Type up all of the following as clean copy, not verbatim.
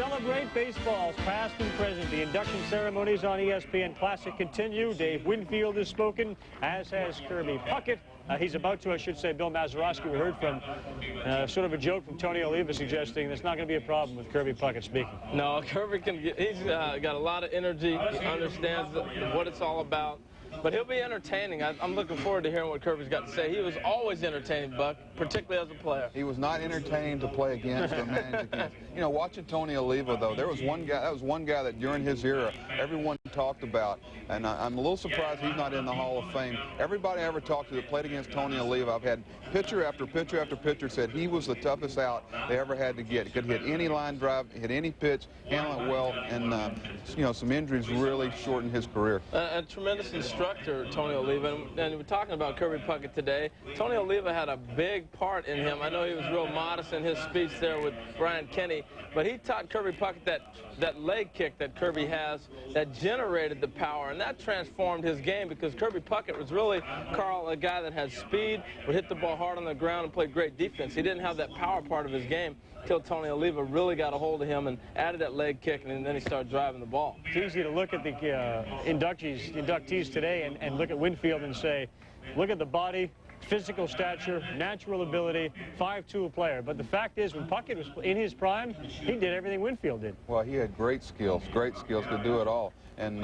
Celebrate baseball's past and present. The induction ceremonies on ESPN Classic continue. Dave Winfield has spoken, as has Kirby Puckett. He's about to, I should say, Bill Mazeroski, we heard from sort of a joke from Tony Oliva suggesting there's not going to be a problem with Kirby Puckett speaking. No, Kirby he's got a lot of energy. He understands what it's all about. But he'll be entertaining. I'm looking forward to hearing what Kirby's got to say. He was always entertaining, Buck, particularly as a player. He was not entertaining to play against or manage against. You know, watching Tony Oliva, though, there was one guy, that during his era, everyone talked about, and I'm a little surprised he's not in the Hall of Fame. Everybody I ever talked to that played against Tony Oliva, I've had pitcher after pitcher after pitcher said he was the toughest out they ever had to get. He could hit any line drive, hit any pitch, handle it well, and, you know, some injuries really shortened his career. A tremendous instructor, Tony Oliva, and we're talking about Kirby Puckett today. Tony Oliva had a big part in him. I know he was real modest in his speech there with Brian Kenny, but he taught Kirby Puckett that leg kick that Kirby has that generated the power, and that transformed his game because Kirby Puckett was really, Carl, a guy that had speed, would hit the ball hard on the ground and played great defense. He didn't have that power part of his game until Tony Oliva really got a hold of him and added that leg kick, and then he started driving the ball. It's easy to look at the inductees today and look at Winfield and say, look at the body, physical stature, natural ability, 5'2" player. But the fact is, when Puckett was in his prime, he did everything Winfield did. Well, he had great skills, could do it all. And,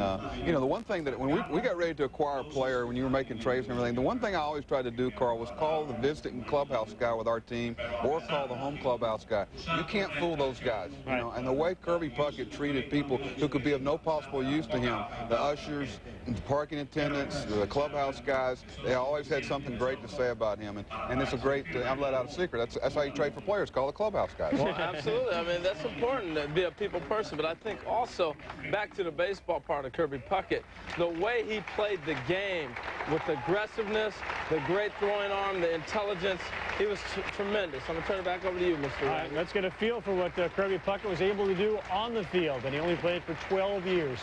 you know, the one thing that when we got ready to acquire a player, when you were making trades and everything, the one thing I always tried to do, Carl, was call the visiting clubhouse guy with our team or call the home clubhouse guy. You can't fool those guys, you know. And the way Kirby Puckett treated people who could be of no possible use to him, the ushers, the parking attendants, the clubhouse guys, they always had something great to say about him. And it's a great, I've let out a secret, that's how you trade for players, call the clubhouse guys. Well, absolutely. I mean, that's important to be a people person, but I think also, back to the baseball part of Kirby Puckett, the way he played the game with aggressiveness, the great throwing arm, the intelligence, he was tremendous. I'm going to turn it back over to you, Mr. All right, let's get a feel for what Kirby Puckett was able to do on the field, and he only played for 12 years.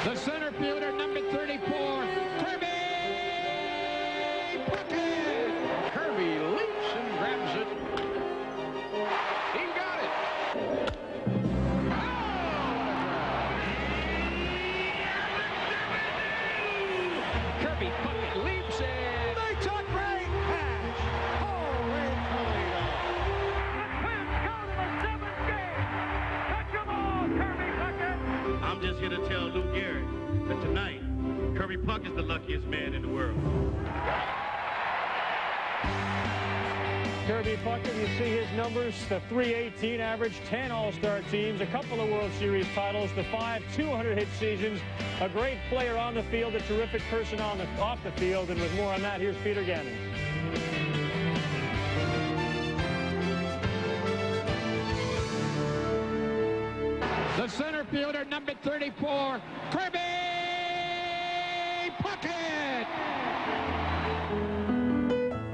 The center fielder, number 34, Kirby Puckett. Kirby leaps and grabs it. He got it. Kirby Puckett leaps in. They took great pass. Holy Toledo. The Twins go to the 7th game. Touch them all, Kirby Puckett. I'm just here to tell Lou Gehrig that tonight, Kirby Puckett's the luckiest man in the world. Kirby Puckett, you see his numbers, the .318 average, 10 All-Star teams, a couple of World Series titles, the 5 200-hit seasons, a great player on the field, a terrific person off the field, and with more on that, here's Peter Gannon. The center fielder, number 34, Kirby Puckett.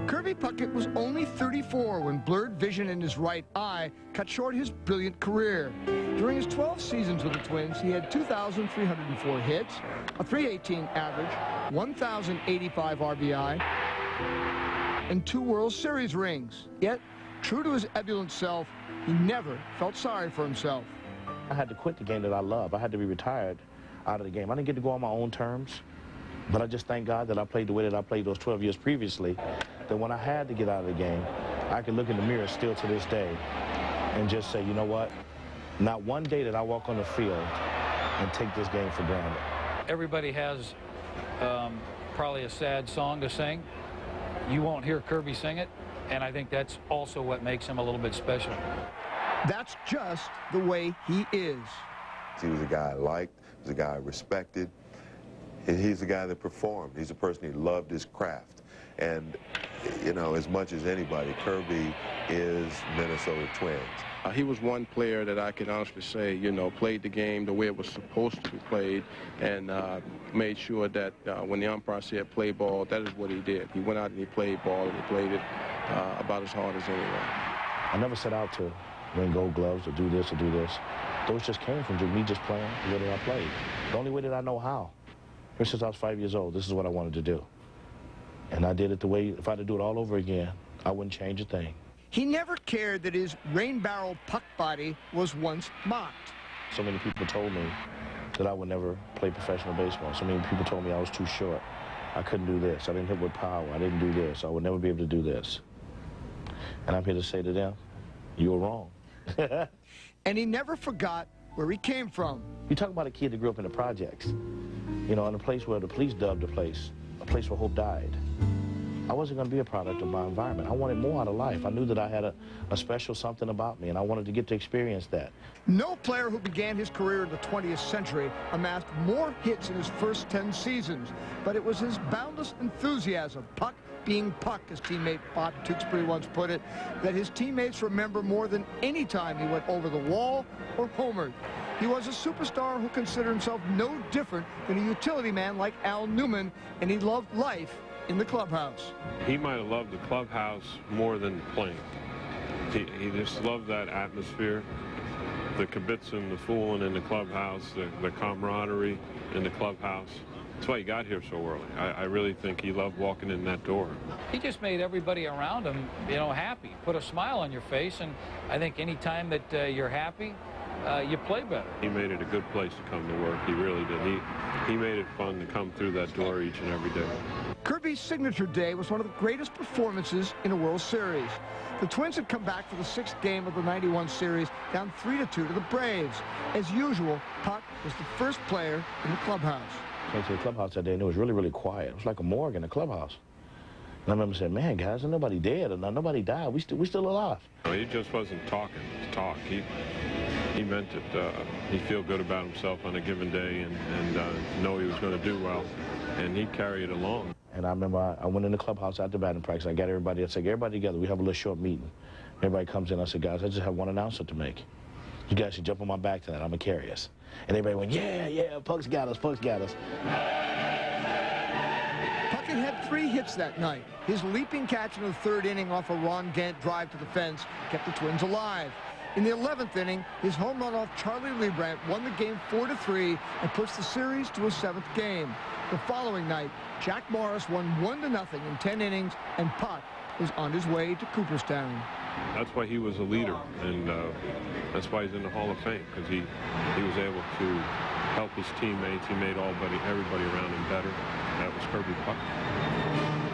Kirby Puckett was only 34 when blurred vision in his right eye cut short his brilliant career. During his 12 seasons with the Twins, he had 2,304 hits, a .318 average, 1,085 RBI, and 2 World Series rings. Yet, true to his ebullient self, he never felt sorry for himself. I had to quit the game that I love. I had to be retired out of the game. I didn't get to go on my own terms, but I just thank God that I played the way that I played those 12 years previously, that when I had to get out of the game, I could look in the mirror still to this day and just say, you know what, not one day did I walk on the field and take this game for granted. Everybody has probably a sad song to sing. You won't hear Kirby sing it, and I think that's also what makes him a little bit special. That's just the way he is. He was a guy I liked, he was a guy I respected, and he's a guy that performed. He's a person who loved his craft. And, you know, as much as anybody, Kirby is Minnesota Twins. He was one player that I can honestly say, you know, played the game the way it was supposed to be played, and made sure that when the umpire said play ball, that is what he did. He went out and he played ball, and he played it about as hard as anyone. I never set out to win gold gloves or do this or do this. Those just came from me just playing the way that I played. The only way that I know how. Ever since I was 5 years old, this is what I wanted to do. And I did it the way, if I had to do it all over again, I wouldn't change a thing. He never cared that his rain barrel puck body was once mocked. So many people told me that I would never play professional baseball. So many people told me I was too short. I couldn't do this. I didn't hit with power. I didn't do this. I would never be able to do this. And I'm here to say to them, you were wrong. And he never forgot where he came from. You talk about a kid that grew up in the projects, you know, in a place where the police dubbed the place, a place where hope died. I wasn't going to be a product of my environment. I wanted more out of life. I knew that I had a special something about me, and I wanted to get to experience that. No player who began his career in the 20th century amassed more hits in his first 10 seasons, but it was his boundless enthusiasm, Puck being Puck, as teammate Bob Tewksbury once put it, that his teammates remember more than any time he went over the wall or homered. He was a superstar who considered himself no different than a utility man like Al Newman, and he loved life in the clubhouse. He might have loved the clubhouse more than playing. He just loved that atmosphere, the kibitzing, the fooling in the clubhouse, the camaraderie in the clubhouse. That's why he got here so early. I really think he loved walking in that door. He just made everybody around him, you know, happy, put a smile on your face, and I think any time that you're happy, you play better. He made it a good place to come to work. He really did. He made it fun to come through that door each and every day. Kirby's signature day was one of the greatest performances in a World Series. The Twins had come back for the 6th game of the '91 series, down 3-2 to the Braves. As usual, Puck was the first player in the clubhouse. I came to the clubhouse that day, and it was really, really quiet. It was like a morgue in the clubhouse. And I remember saying, man, guys, there's nobody dead, or nobody died. We still alive. No, he just wasn't talking to talk. He meant it. He'd feel good about himself on a given day and know he was going to do well, and he'd carry it along. And I remember I went in the clubhouse after batting practice. I got everybody. I said, everybody together. We have a little short meeting. Everybody comes in. I said, guys, I just have one announcement to make. You guys should jump on my back tonight. I'm going to carry us. And everybody went, yeah, Puck's got us, Puck's got us. Puckett had 3 hits that night. His leaping catch in the 3rd inning off a Ron Gant drive to the fence kept the Twins alive. In the 11th inning, his home run off Charlie Leibrandt won the game 4-3 and pushed the series to a 7th game. The following night, Jack Morris won 1-0 in 10 innings, and Puck was on his way to Cooperstown. That's why he was a leader, and that's why he's in the Hall of Fame, because he was able to help his teammates. He made everybody around him better. That was Kirby Puckett.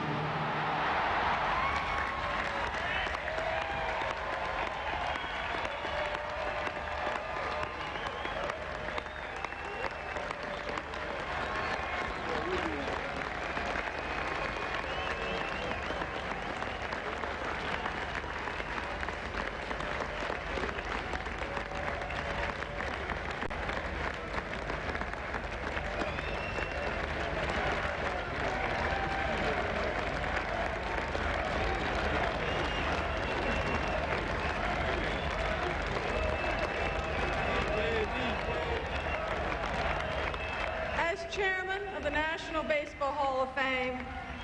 Chairman of the National Baseball Hall of Fame,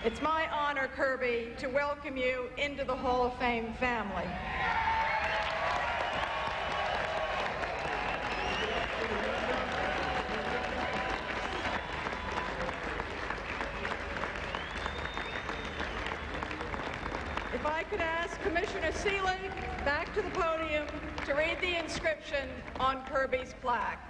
it's my honor, Kirby, to welcome you into the Hall of Fame family. If I could ask Commissioner Seelig back to the podium to read the inscription on Kirby's plaque.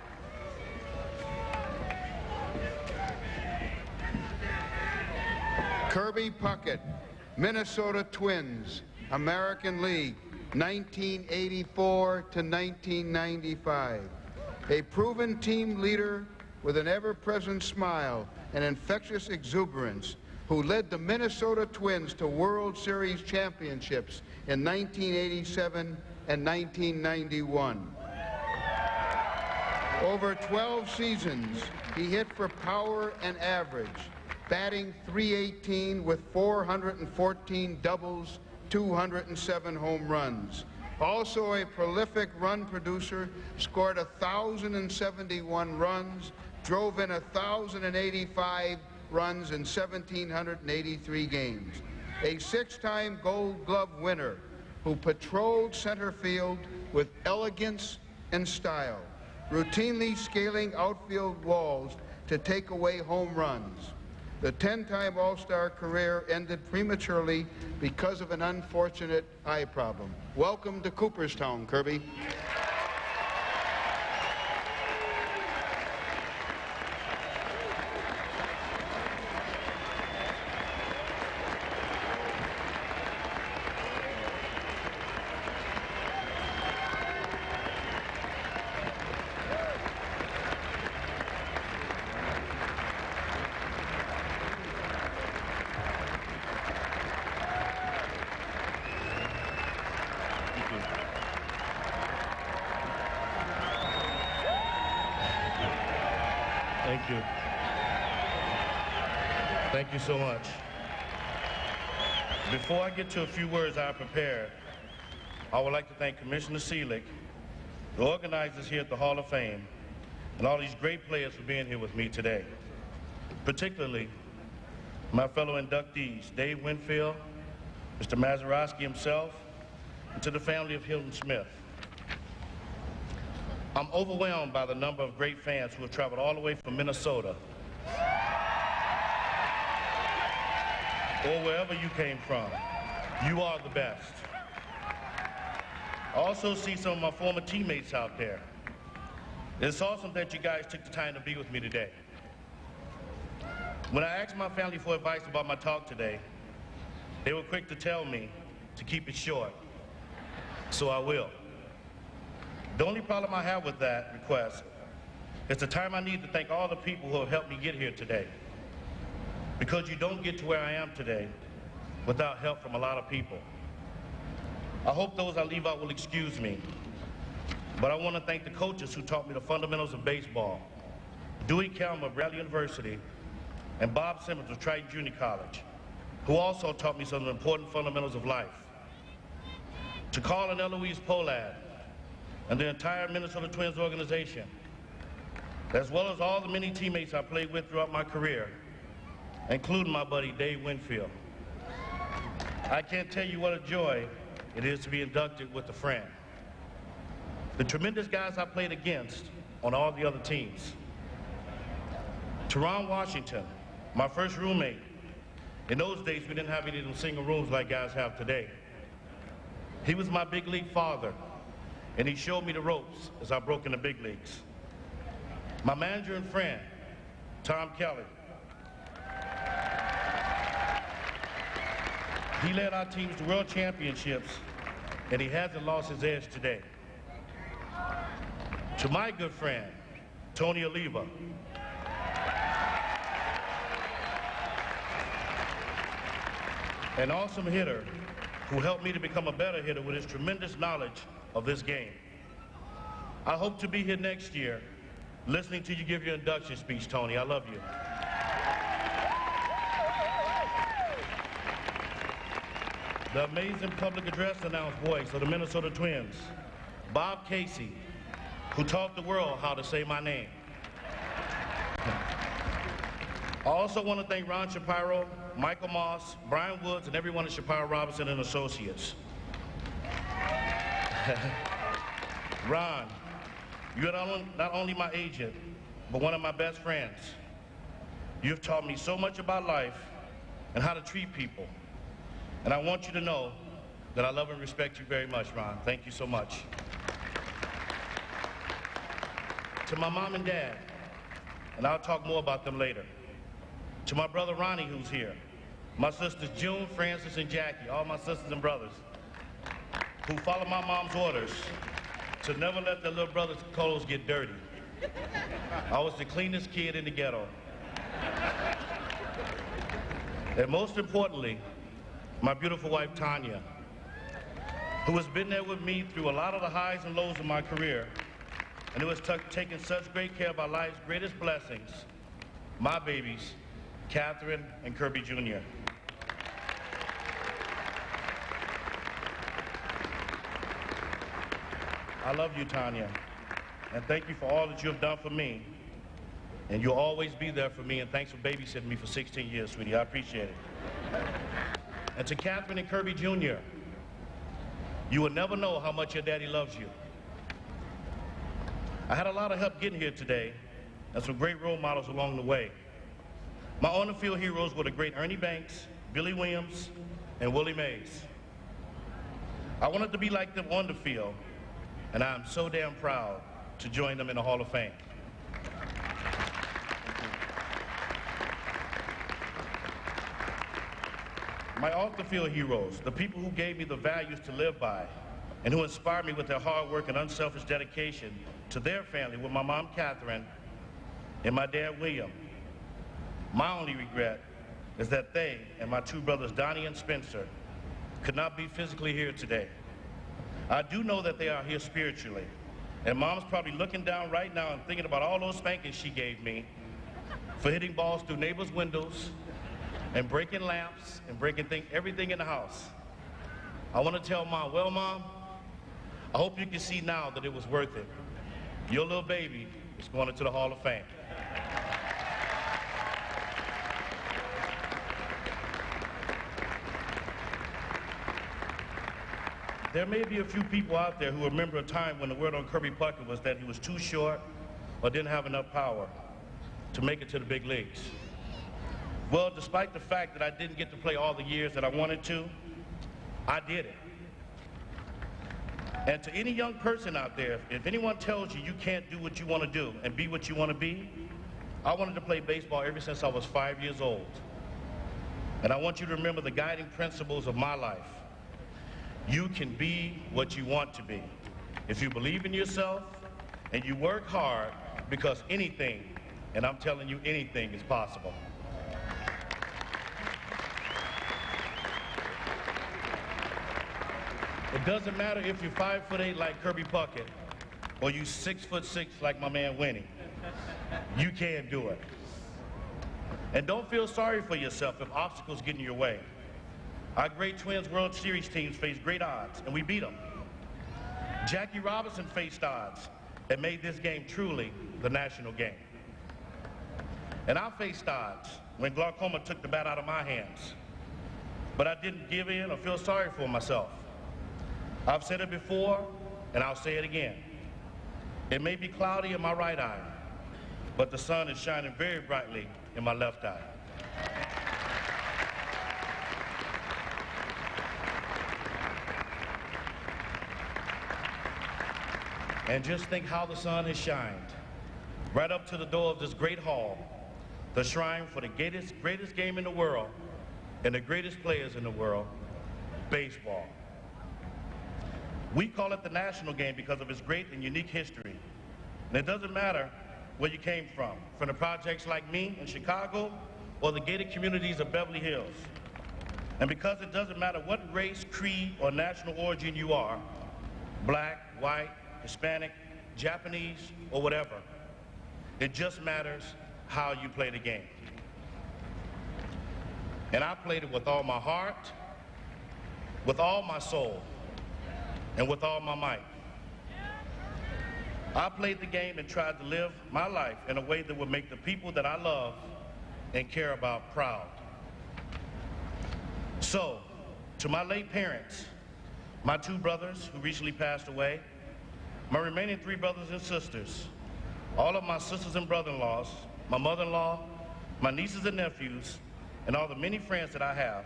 Kirby Puckett, Minnesota Twins, American League, 1984 to 1995. A proven team leader with an ever-present smile and infectious exuberance, who led the Minnesota Twins to World Series championships in 1987 and 1991. Over 12 seasons, he hit for power and average, batting .318 with 414 doubles, 207 home runs. Also a prolific run producer, scored 1,071 runs, drove in 1,085 runs in 1,783 games. A 6-time Gold Glove winner who patrolled center field with elegance and style, routinely scaling outfield walls to take away home runs. The 10-time All-Star career ended prematurely because of an unfortunate eye problem. Welcome to Cooperstown, Kirby. Thank you. Thank you so much. Before I get to a few words I prepared, I would like to thank Commissioner Seelig, the organizers here at the Hall of Fame, and all these great players for being here with me today. Particularly my fellow inductees, Dave Winfield, Mr. Mazeroski himself, and to the family of Hilton Smith. I'm overwhelmed by the number of great fans who have traveled all the way from Minnesota or wherever you came from. You are the best. I also see some of my former teammates out there. It's awesome that you guys took the time to be with me today. When I asked my family for advice about my talk today, they were quick to tell me to keep it short, so I will. The only problem I have with that request is the time I need to thank all the people who have helped me get here today. Because you don't get to where I am today without help from a lot of people. I hope those I leave out will excuse me, but I want to thank the coaches who taught me the fundamentals of baseball. Dewey Kelm of Bradley University and Bob Simmons of Triton Junior College, who also taught me some of the important fundamentals of life. To Carl and Eloise Polad, and the entire Minnesota Twins organization, as well as all the many teammates I played with throughout my career, including my buddy Dave Winfield. I can't tell you what a joy it is to be inducted with a friend. The tremendous guys I played against on all the other teams. Teron Washington, my first roommate. In those days, we didn't have any of them single rooms like guys have today. He was my big league father, and he showed me the ropes as I broke in the big leagues. My manager and friend, Tom Kelly. He led our teams to world championships, and he hasn't lost his edge today. To my good friend, Tony Oliva. An awesome hitter who helped me to become a better hitter with his tremendous knowledge of this game. I hope to be here next year listening to you give your induction speech, Tony. I love you. The amazing public address announced voice of the Minnesota Twins, Bob Casey, who taught the world how to say my name. I also want to thank Ron Shapiro, Michael Moss, Brian Woods, and everyone at Shapiro Robinson and Associates. Ron, you're not only my agent, but one of my best friends. You've taught me so much about life and how to treat people. And I want you to know that I love and respect you very much, Ron. Thank you so much. To my mom and dad, and I'll talk more about them later. To my brother Ronnie, who's here. My sisters June, Francis, and Jackie, all my sisters and brothers, who follow my mom's orders to never let their little brother's clothes get dirty. I was the cleanest kid in the ghetto. And most importantly, my beautiful wife, Tanya, who has been there with me through a lot of the highs and lows of my career, and who has taken such great care of our life's greatest blessings, my babies, Catherine and Kirby Jr. I love you, Tanya, and thank you for all that you have done for me, and you'll always be there for me, and thanks for babysitting me for 16 years, sweetie. I appreciate it. And to Catherine and Kirby Jr., you will never know how much your daddy loves you. I had a lot of help getting here today, and some great role models along the way. My on-the-field heroes were the great Ernie Banks, Billy Williams, and Willie Mays. I wanted to be like them on the field, and I'm so damn proud to join them in the Hall of Fame. My off-the-field heroes, the people who gave me the values to live by and who inspired me with their hard work and unselfish dedication to their family with my mom, Catherine, and my dad, William. My only regret is that they and my two brothers, Donnie and Spencer, could not be physically here today. I do know that they are here spiritually, and Mom's probably looking down right now and thinking about all those spankings she gave me for hitting balls through neighbors' windows and breaking lamps and breaking everything in the house. I want to tell Mom, well, Mom, I hope you can see now that it was worth it. Your little baby is going into the Hall of Fame. There may be a few people out there who remember a time when the word on Kirby Puckett was that he was too short or didn't have enough power to make it to the big leagues. Well, despite the fact that I didn't get to play all the years that I wanted to, I did it. And to any young person out there, if anyone tells you you can't do what you want to do and be what you want to be, I wanted to play baseball ever since I was 5 years old. And I want you to remember the guiding principles of my life. You can be what you want to be if you believe in yourself and you work hard, because anything, and I'm telling you, anything is possible. It doesn't matter if you're 5'8" like Kirby Puckett or you 6'6" like my man Winnie. You can do it. And don't feel sorry for yourself if obstacles get in your way. Our great Twins World Series teams faced great odds, and we beat them. Jackie Robinson faced odds that made this game truly the national game. And I faced odds when glaucoma took the bat out of my hands. But I didn't give in or feel sorry for myself. I've said it before, and I'll say it again. It may be cloudy in my right eye, but the sun is shining very brightly in my left eye. And just think how the sun has shined right up to the door of this great hall, the shrine for the greatest game in the world and the greatest players in the world, baseball. We call it the national game because of its great and unique history. And it doesn't matter where you came from the projects like me in Chicago or the gated communities of Beverly Hills. And because it doesn't matter what race, creed, or national origin you are, black, white, Hispanic, Japanese, or whatever, it just matters how you play the game. And I played it with all my heart, with all my soul, and with all my might. I played the game and tried to live my life in a way that would make the people that I love and care about proud. So, to my late parents, my two brothers who recently passed away, my remaining 3 brothers and sisters, all of my sisters and brother-in-laws, my mother-in-law, my nieces and nephews, and all the many friends that I have,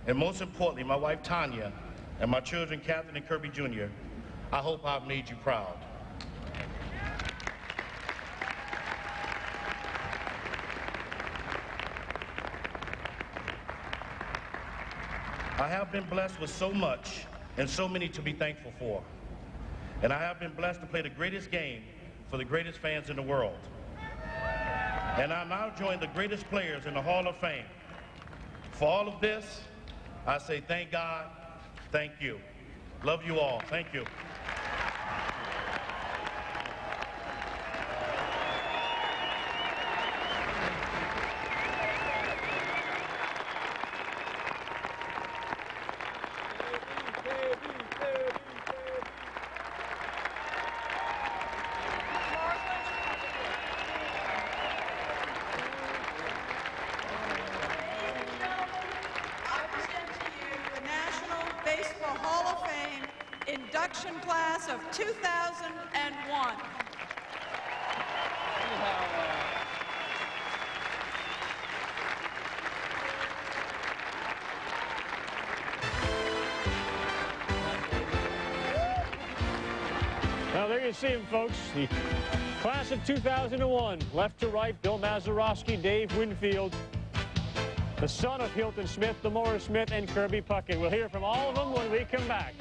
and most importantly, my wife Tanya, and my children Catherine and Kirby Jr., I hope I've made you proud. I have been blessed with so much and so many to be thankful for. And I have been blessed to play the greatest game for the greatest fans in the world. And I now join the greatest players in the Hall of Fame. For all of this, I say thank God, thank you. Love you all, thank you. Induction class of 2001. there you see him, folks. The class of 2001, left to right, Bill Mazeroski, Dave Winfield, the son of Hilton Smith, DeMaurice Smith, and Kirby Puckett. We'll hear from all of them when we come back.